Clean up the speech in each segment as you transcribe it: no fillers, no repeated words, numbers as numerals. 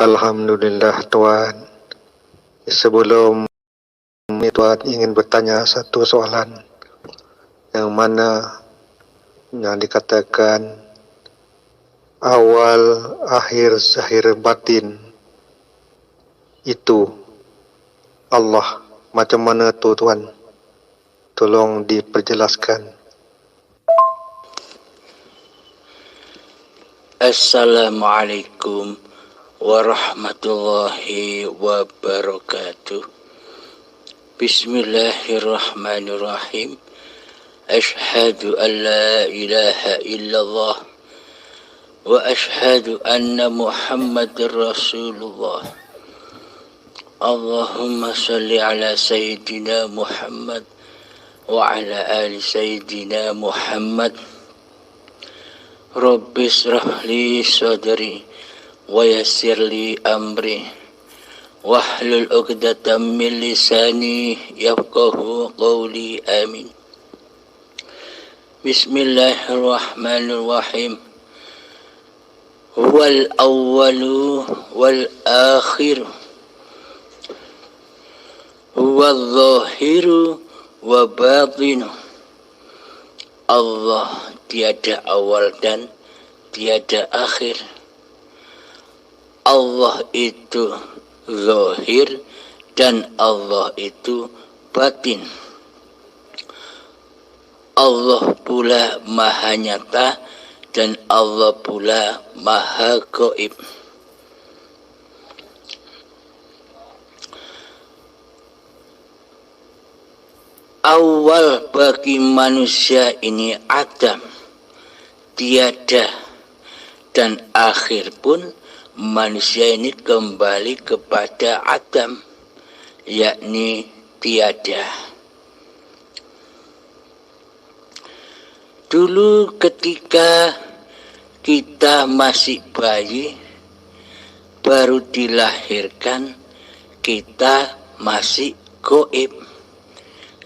Alhamdulillah Tuan. Sebelum ini Tuan ingin bertanya satu soalan yang mana yang dikatakan awal akhir zahir batin itu Allah. Macam mana tu Tuan? Tolong diperjelaskan. Assalamualaikum warahmatullahi wabarakatuh. Bismillahirrahmanirrahim. Ashhadu an la ilaha illallah wa ashhadu anna Muhammadar Rasulullah. Allahumma salli ala Sayyidina Muhammad wa ala ali Sayyidina Muhammad. Rabbi shrah li sadri wa yassir li amri wahlul 'uqdatam min lisani yafqahu qawli. Amin. Bismillahirrahmanirrahim. Huwal awwalu wal akhiru, huwal zahiru wa batinu. Allah tiada awal dan tiada akhir. Allah itu zahir dan Allah itu batin. Allah pula maha nyata dan Allah pula maha gaib. Awal bagi manusia ini Adam, tiada, dan akhir pun manusia ini kembali kepada Adam, yakni tiada. Dulu ketika kita masih bayi, baru dilahirkan, kita masih gaib.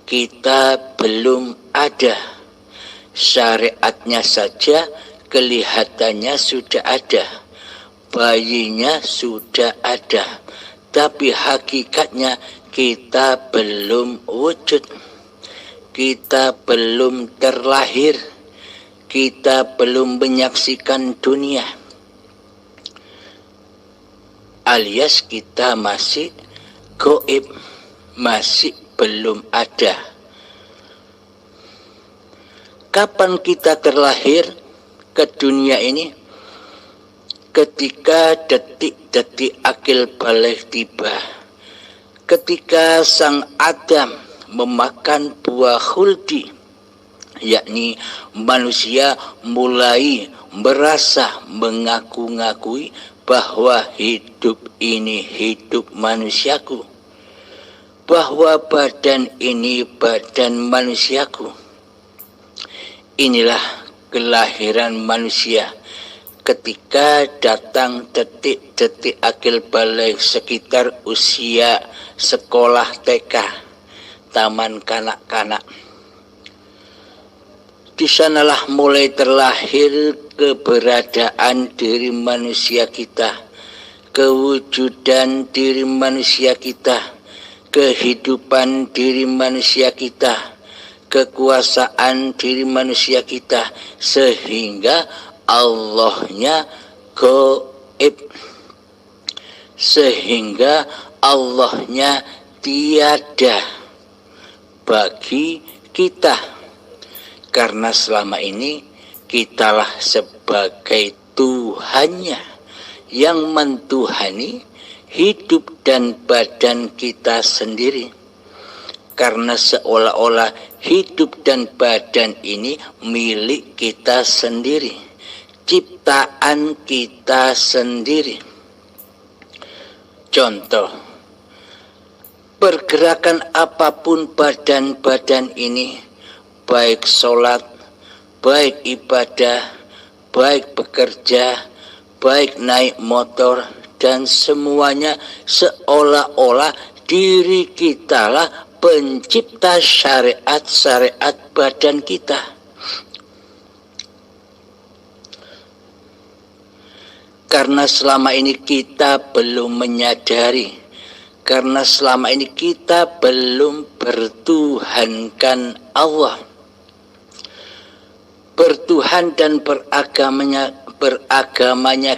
Kita belum ada, syariatnya saja kelihatannya sudah ada, bayinya sudah ada, tapi hakikatnya kita belum wujud, kita belum terlahir, kita belum menyaksikan dunia, alias kita masih gaib, masih belum ada. Kapan kita terlahir ke dunia ini? Ketika detik-detik akil balik tiba. Ketika sang Adam memakan buah khuldi, yakni manusia mulai merasa mengaku-ngakui bahwa hidup ini hidup manusiaku, bahwa badan ini badan manusiaku. Inilah kelahiran manusia ketika datang detik-detik akil balik sekitar usia sekolah TK, taman kanak-kanak. Di sanalah mulai terlahir keberadaan diri manusia kita, kewujudan diri manusia kita, kehidupan diri manusia kita, kekuasaan diri manusia kita, sehingga Allahnya gaib, sehingga Allahnya tiada bagi kita, karena selama ini kitalah sebagai Tuhannya yang mentuhani hidup dan badan kita sendiri, karena seolah-olah hidup dan badan ini milik kita sendiri, ciptaan kita sendiri. Contoh, pergerakan apapun badan-badan ini, baik sholat, baik ibadah, baik bekerja, baik naik motor, dan semuanya seolah-olah diri kitalah pencipta syariat-syariat badan kita. Karena selama ini kita belum menyadari, karena selama ini kita belum bertuhankan Allah. Bertuhan dan beragamanya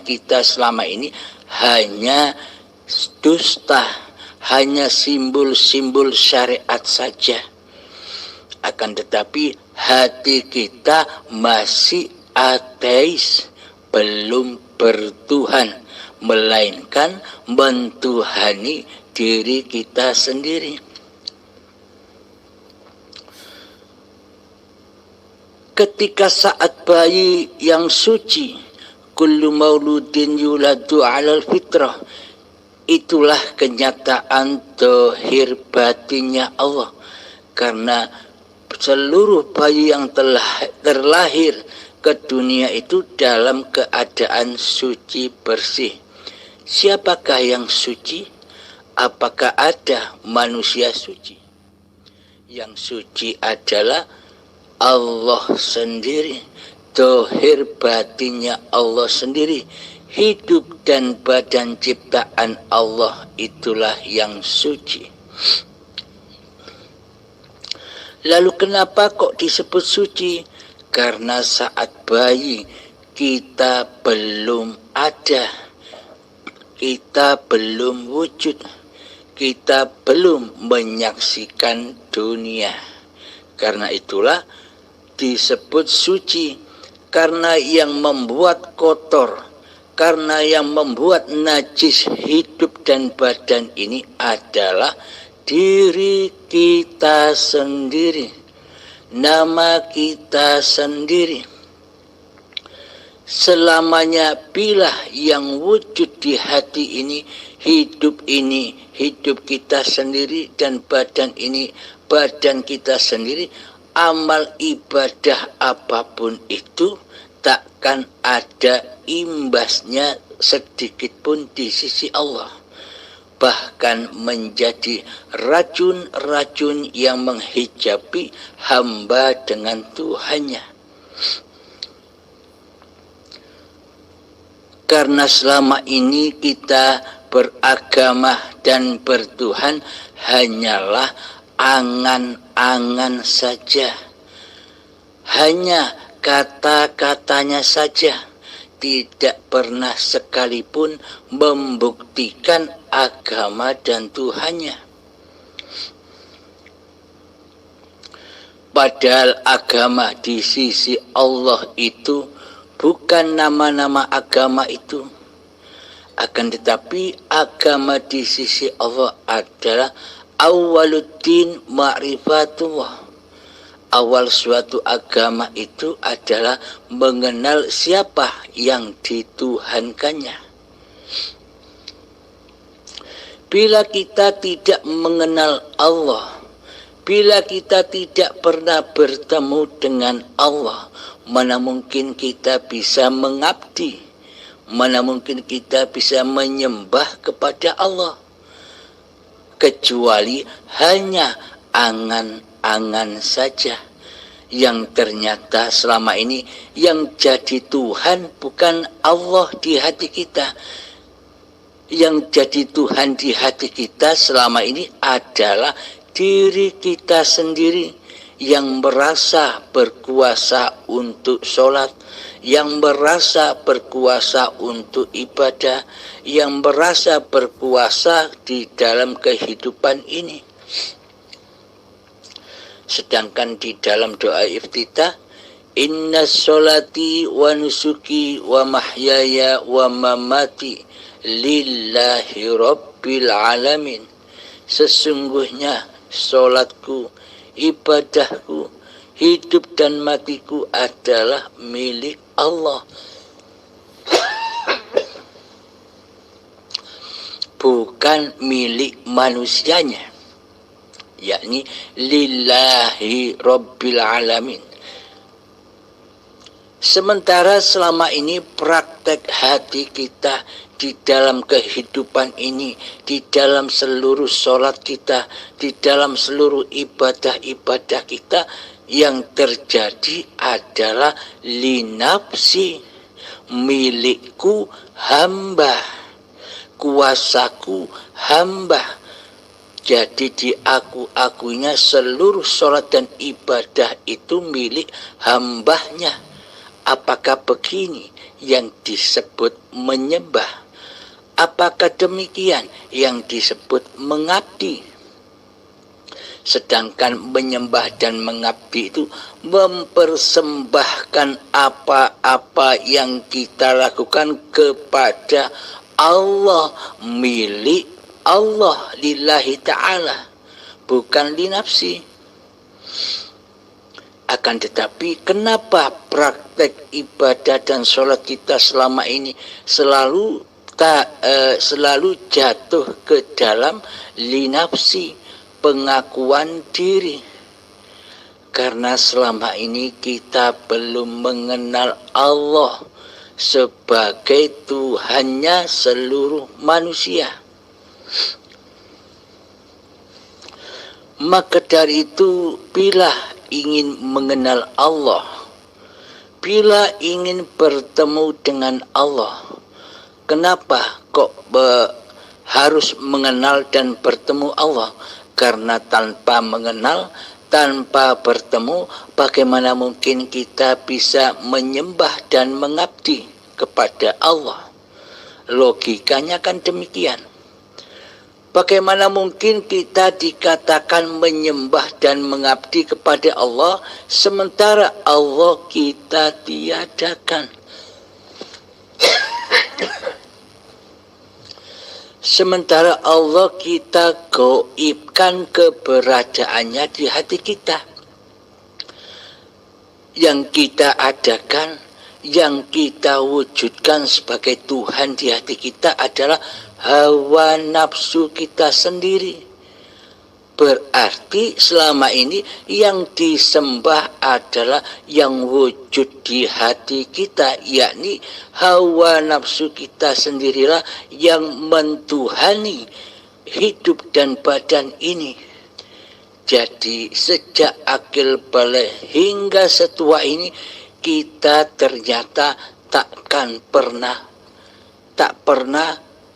kita selama ini hanya dusta, hanya simbol-simbol syariat saja. Akan tetapi hati kita masih ateis, belum bertuhan, melainkan mentuhani diri kita sendiri. Ketika saat bayi yang suci, kullu mauludin yuladu alal fitrah, itulah kenyataan zahir batinnya Allah. Karena seluruh bayi yang telah terlahir ke dunia itu dalam keadaan suci bersih. Siapakah yang suci? Apakah ada manusia suci? Yang suci adalah Allah sendiri. Zahir batinnya Allah sendiri. Hidup dan badan ciptaan Allah itulah yang suci. Lalu kenapa kok disebut suci? Karena saat bayi kita belum ada, kita belum wujud, kita belum menyaksikan dunia. Karena itulah disebut suci. Karena yang membuat kotor, karena yang membuat najis hidup dan badan ini adalah diri kita sendiri. Nama kita sendiri. Selamanya bila yang wujud di hati ini, hidup kita sendiri, dan badan ini, badan kita sendiri, amal ibadah apapun itu takkan ada imbasnya sedikit pun di sisi Allah. Bahkan menjadi racun-racun yang menghijabi hamba dengan Tuhannya. Karena selama ini kita beragama dan bertuhan hanyalah angan-angan saja. Hanya kata-katanya saja. Tidak pernah sekalipun membuktikan agama dan Tuhannya. Padahal agama di sisi Allah itu bukan nama-nama agama itu. Akan tetapi agama di sisi Allah adalah awwaluddin ma'rifatullah. Awal suatu agama itu adalah mengenal siapa yang dituhankannya. Bila kita tidak mengenal Allah, bila kita tidak pernah bertemu dengan Allah, mana mungkin kita bisa mengabdi, mana mungkin kita bisa menyembah kepada Allah, kecuali hanya angan-angan saja. Yang ternyata selama ini yang jadi Tuhan bukan Allah di hati kita. Yang jadi Tuhan di hati kita selama ini adalah diri kita sendiri, yang merasa berkuasa untuk sholat, yang merasa berkuasa untuk ibadah, yang merasa berkuasa di dalam kehidupan ini. Sedangkan di dalam doa iftitah, inna sholati wa nusuki wa mahyaya wa mamati lillahi rabbil alamin. Sesungguhnya sholatku, ibadahku, hidup dan matiku adalah milik Allah, bukan milik manusianya, yakni lillahi rabbil alamin. Sementara selama ini praktek hati kita di dalam kehidupan ini, di dalam seluruh sholat kita, di dalam seluruh ibadah-ibadah kita, yang terjadi adalah linafsi, milikku hamba, kuasaku hamba. Jadi diaku-akunya seluruh sholat dan ibadah itu milik hambanya. Apakah begini yang disebut menyembah? Apakah demikian yang disebut mengabdi? Sedangkan menyembah dan mengabdi itu mempersembahkan apa-apa yang kita lakukan kepada Allah, milik Allah, lillahi ta'ala, bukan li nafsi. Akan tetapi kenapa praktek ibadah dan sholat kita selama ini selalu jatuh ke dalam li nafsi, pengakuan diri? Karena selama ini kita belum mengenal Allah sebagai Tuhannya seluruh manusia. Maka dari itu, bila ingin mengenal Allah, bila ingin bertemu dengan Allah, kenapa kok harus mengenal dan bertemu Allah? Karena tanpa mengenal, tanpa bertemu, bagaimana mungkin kita bisa menyembah dan mengabdi kepada Allah? Logikanya kan demikian. Bagaimana mungkin kita dikatakan menyembah dan mengabdi kepada Allah sementara Allah kita tiadakan? Sementara Allah kita gaibkan keberadaannya di hati kita. Yang kita adakan, yang kita wujudkan sebagai Tuhan di hati kita adalah hawa nafsu kita sendiri. Berarti selama ini yang disembah adalah yang wujud di hati kita, yakni hawa nafsu kita sendirilah yang mentuhani hidup dan badan ini. Jadi sejak akil balik hingga setua ini, kita ternyata tak pernah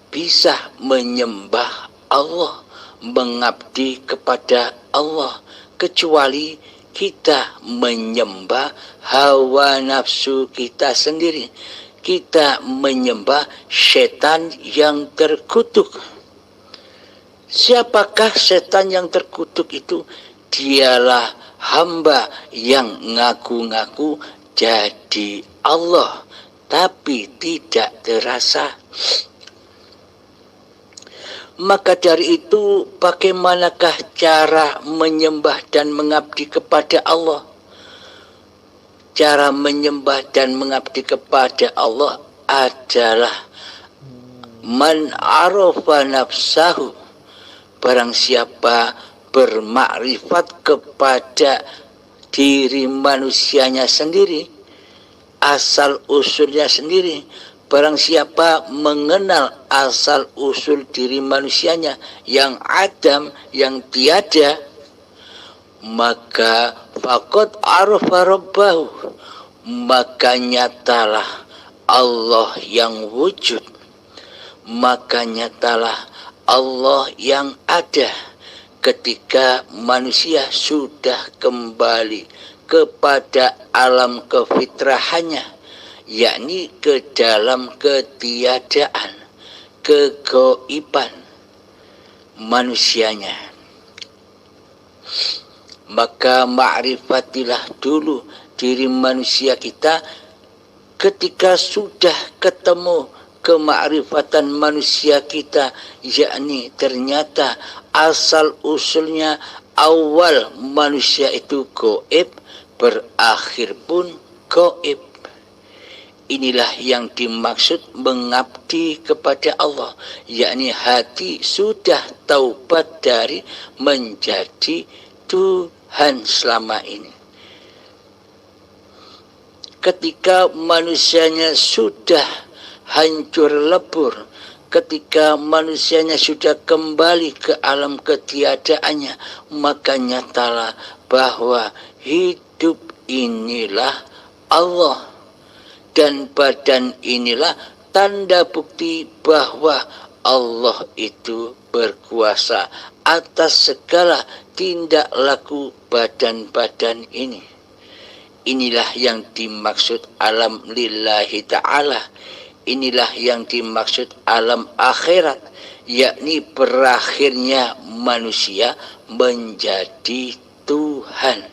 bisa menyembah Allah, mengabdi kepada Allah, kecuali kita menyembah hawa nafsu kita sendiri. Kita menyembah setan yang terkutuk. Siapakah setan yang terkutuk itu? Dialah hamba yang ngaku-ngaku jadi Allah, tapi tidak terasa. Maka dari itu, bagaimanakah cara menyembah dan mengabdi kepada Allah? Cara menyembah dan mengabdi kepada Allah adalah man arafa nafsahu. Barang siapa bermakrifat kepada diri manusianya sendiri, asal usulnya sendiri. Barang siapa mengenal asal usul diri manusianya yang adam, yang tiada, maka faqad arafa rabbahu, maka nyatalah Allah yang wujud, maka nyatalah Allah yang ada. Ketika manusia sudah kembali kepada alam kefitrahannya, yakni ke dalam ketiadaan, kegaiban manusianya, maka ma'rifatilah dulu diri manusia kita. Ketika sudah ketemu kemakrifatan manusia kita, yakni ternyata asal usulnya awal manusia itu gaib, berakhir pun gaib. Inilah yang dimaksud mengabdi kepada Allah, yakni hati sudah taubat dari menjadi Tuhan selama ini. Ketika manusianya sudah hancur lebur, ketika manusianya sudah kembali ke alam ketiadaannya, maka nyatalah bahwa hidup inilah Allah. dan badan inilah tanda bukti bahwa Allah itu berkuasa atas segala tindak laku badan-badan ini. Inilah yang dimaksud alam lillahi ta'ala. Inilah yang dimaksud alam akhirat, yakni berakhirnya manusia menjadi Tuhan.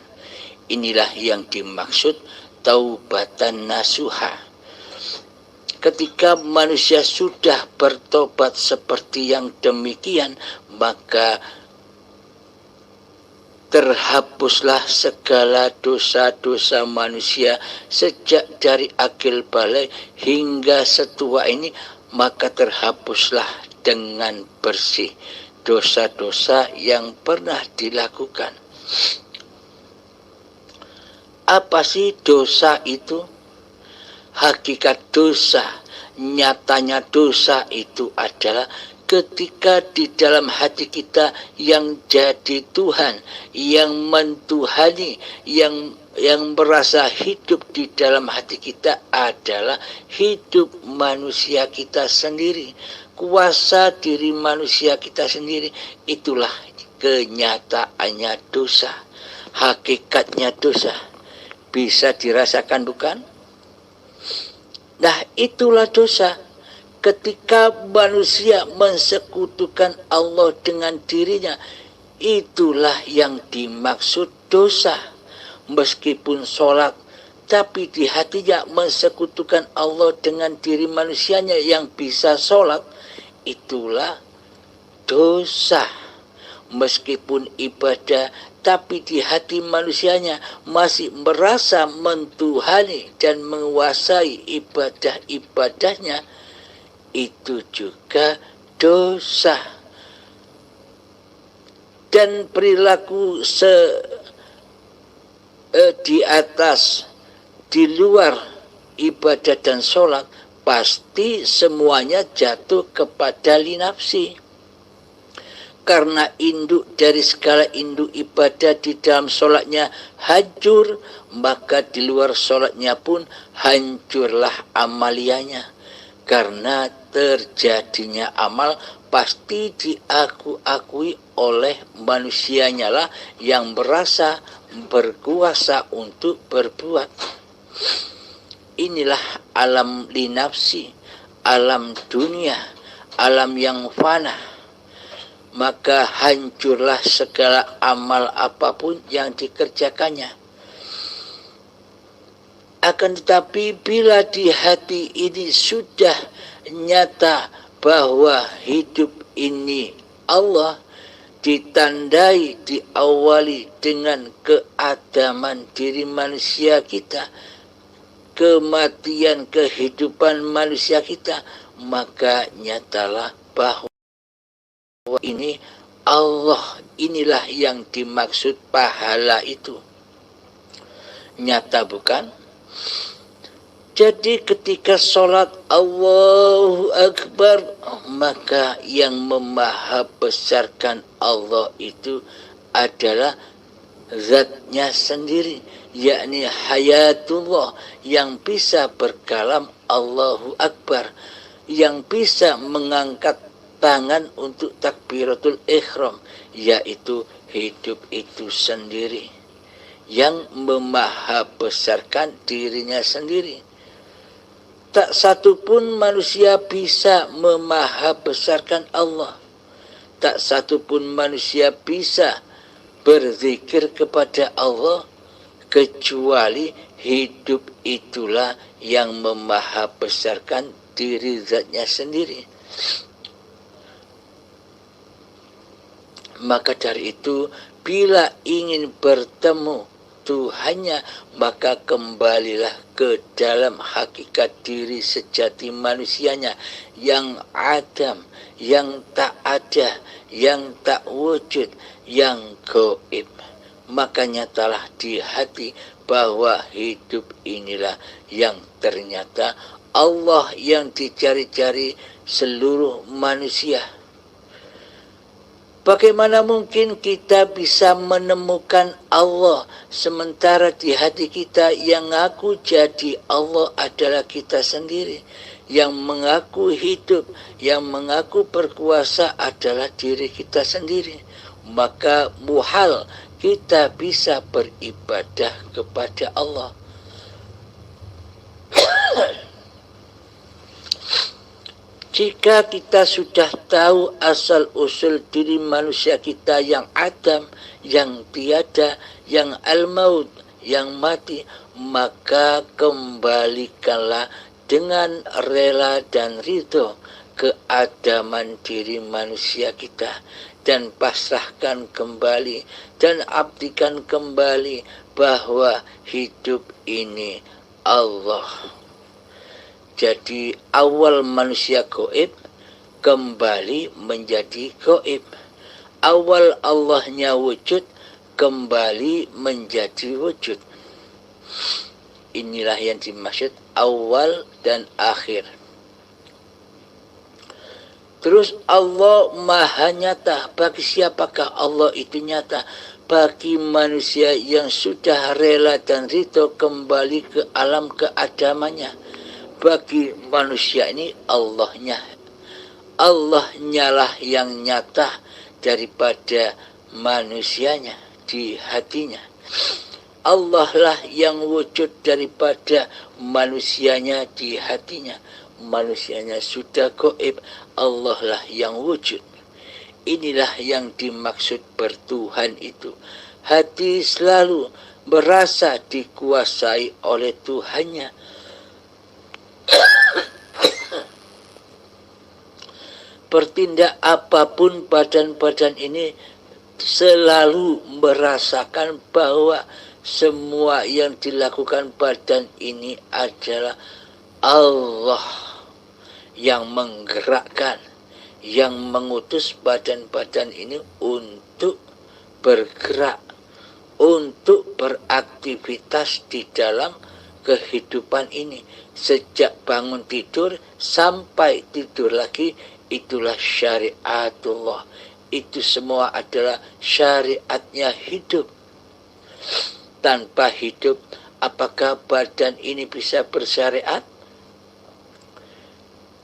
Inilah yang dimaksud taubatan nasuha. Ketika manusia sudah bertobat seperti yang demikian, maka terhapuslah segala dosa-dosa manusia sejak dari akil balik hingga setua ini, maka terhapuslah dengan bersih dosa-dosa yang pernah dilakukan. Apa sih dosa itu? Hakikat dosa, nyatanya dosa itu adalah ketika di dalam hati kita yang jadi Tuhan, yang mentuhani, yang merasa hidup di dalam hati kita adalah hidup manusia kita sendiri. Kuasa diri manusia kita sendiri, itulah kenyataannya dosa, hakikatnya dosa. Bisa dirasakan bukan? Nah, itulah dosa. Ketika manusia mensekutukan Allah dengan dirinya, itulah yang dimaksud dosa. Meskipun sholat, tapi di hatinya mensekutukan Allah dengan diri manusianya yang bisa sholat, itulah dosa. Meskipun ibadah, tapi di hati manusianya masih merasa mentuhani dan menguasai ibadah-ibadahnya, itu juga dosa. Dan perilaku di atas, di luar ibadah dan sholat, pasti semuanya jatuh kepada linafsi. Karena induk dari segala induk ibadah di dalam sholatnya hancur, maka di luar sholatnya pun hancurlah amalianya. Karena terjadinya amal pasti diakui oleh manusianya lah yang merasa berkuasa untuk berbuat. Inilah alam linafsi, alam dunia, alam yang fana. Maka hancurlah segala amal apapun yang dikerjakannya. Akan tetapi bila di hati ini sudah nyata bahwa hidup ini Allah, ditandai, diawali dengan keadaman diri manusia kita, kematian kehidupan manusia kita, maka nyatalah bahwa ini Allah, inilah yang dimaksud pahala itu. Nyata bukan? Jadi ketika sholat Allahu Akbar, maka yang memaha besarkan Allah itu adalah zatnya sendiri, yakni hayatullah, yang bisa berkalam Allahu Akbar, yang bisa mengangkat tangan untuk takbiratul ikhram, yaitu hidup itu sendiri, yang memaha besarkan dirinya sendiri. Tak satu pun manusia bisa memaha besarkan Allah. Tak satu pun manusia bisa berzikir kepada Allah kecuali hidup itulah yang memaha besarkan diri zatnya sendiri. Maka dari itu, bila ingin bertemu Tuhannya, maka kembalilah ke dalam hakikat diri sejati manusianya yang adam, yang tak ada, yang tak wujud, yang gaib. Maka nyatalah di hati bahwa hidup inilah yang ternyata Allah yang dicari-cari seluruh manusia. Bagaimana mungkin kita bisa menemukan Allah sementara di hati kita yang ngaku jadi Allah adalah kita sendiri, yang mengaku hidup, yang mengaku berkuasa adalah diri kita sendiri. Maka muhal kita bisa beribadah kepada Allah. Jika kita sudah tahu asal-usul diri manusia kita yang adam, yang tiada, yang al-maut, yang mati, maka kembalikanlah dengan rela dan ridho keadaman diri manusia kita, dan pasrahkan kembali dan abdikan kembali bahwa hidup ini Allah. Jadi awal manusia gaib kembali menjadi gaib. Awal Allahnya wujud kembali menjadi wujud. Inilah yang dimaksud awal dan akhir. Terus Allah maha nyata. Bagi siapakah Allah itu nyata? Bagi manusia yang sudah rela dan ridho kembali ke alam keadamannya. Bagi manusia ini Allahnya lah yang nyata daripada manusianya di hatinya. Allah lah yang wujud daripada manusianya di hatinya. Manusianya sudah gaib, Allah lah yang wujud. Inilah yang dimaksud bertuhan itu. Hati selalu merasa dikuasai oleh Tuhannya. Bertindak apapun badan-badan ini selalu merasakan bahwa semua yang dilakukan badan ini adalah Allah yang menggerakkan, yang mengutus badan-badan ini untuk bergerak, untuk beraktivitas di dalam kehidupan ini. Sejak bangun tidur sampai tidur lagi, itulah syariatullah. Itu semua adalah syariatnya hidup. Tanpa hidup, apakah badan ini bisa bersyariat?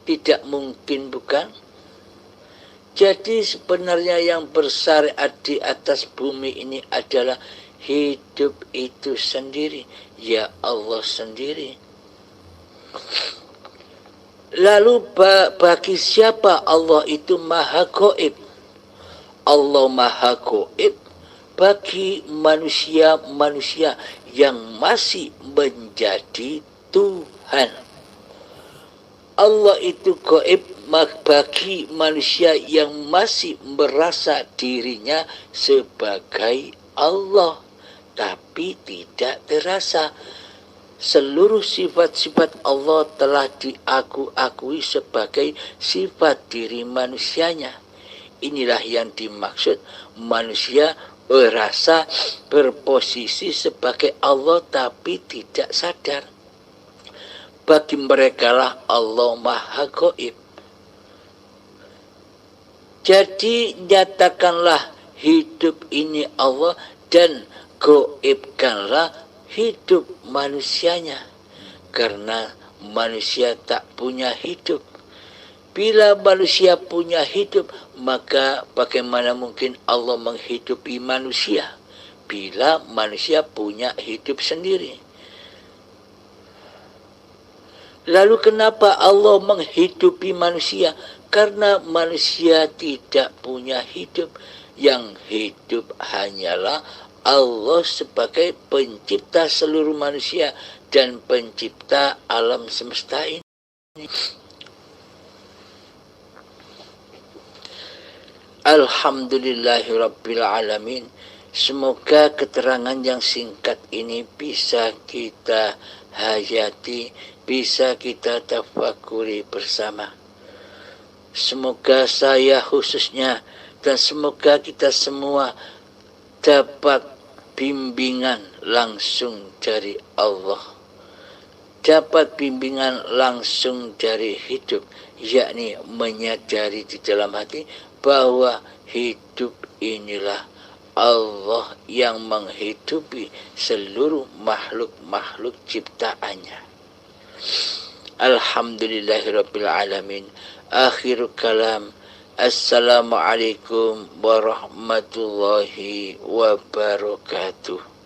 Tidak mungkin, bukan? Jadi sebenarnya yang bersyariat di atas bumi ini adalah hidup itu sendiri, ya Allah sendiri. Lalu bagi siapa Allah itu maha gaib? Allah maha gaib bagi manusia-manusia yang masih menjadi Tuhan. Allah itu gaib bagi manusia yang masih merasa dirinya sebagai Allah, tapi tidak terasa. Seluruh sifat-sifat Allah telah diakui sebagai sifat diri manusianya. Inilah yang dimaksud manusia merasa berposisi sebagai Allah tapi tidak sadar. Bagi mereka lah Allah maha gaib. Jadi nyatakanlah hidup ini Allah dan gaibkanlah hidup manusianya, karena manusia tak punya hidup. Bila manusia punya hidup, maka bagaimana mungkin Allah menghidupi manusia bila manusia punya hidup sendiri? Lalu kenapa Allah menghidupi manusia? Karena manusia tidak punya hidup. Yang hidup hanyalah Allah sebagai pencipta seluruh manusia dan pencipta alam semesta ini. Alhamdulillahirabbil alamin. Semoga keterangan yang singkat ini bisa kita hayati, bisa kita tafakuri bersama. Semoga saya khususnya dan semoga kita semua dapat bimbingan langsung dari Allah, dapat bimbingan langsung dari hidup, yakni menyadari di dalam hati bahwa hidup inilah Allah yang menghidupi seluruh makhluk-makhluk ciptaannya. Alhamdulillahirabbil alamin. Akhir kalam. Assalamualaikum warahmatullahi wabarakatuh.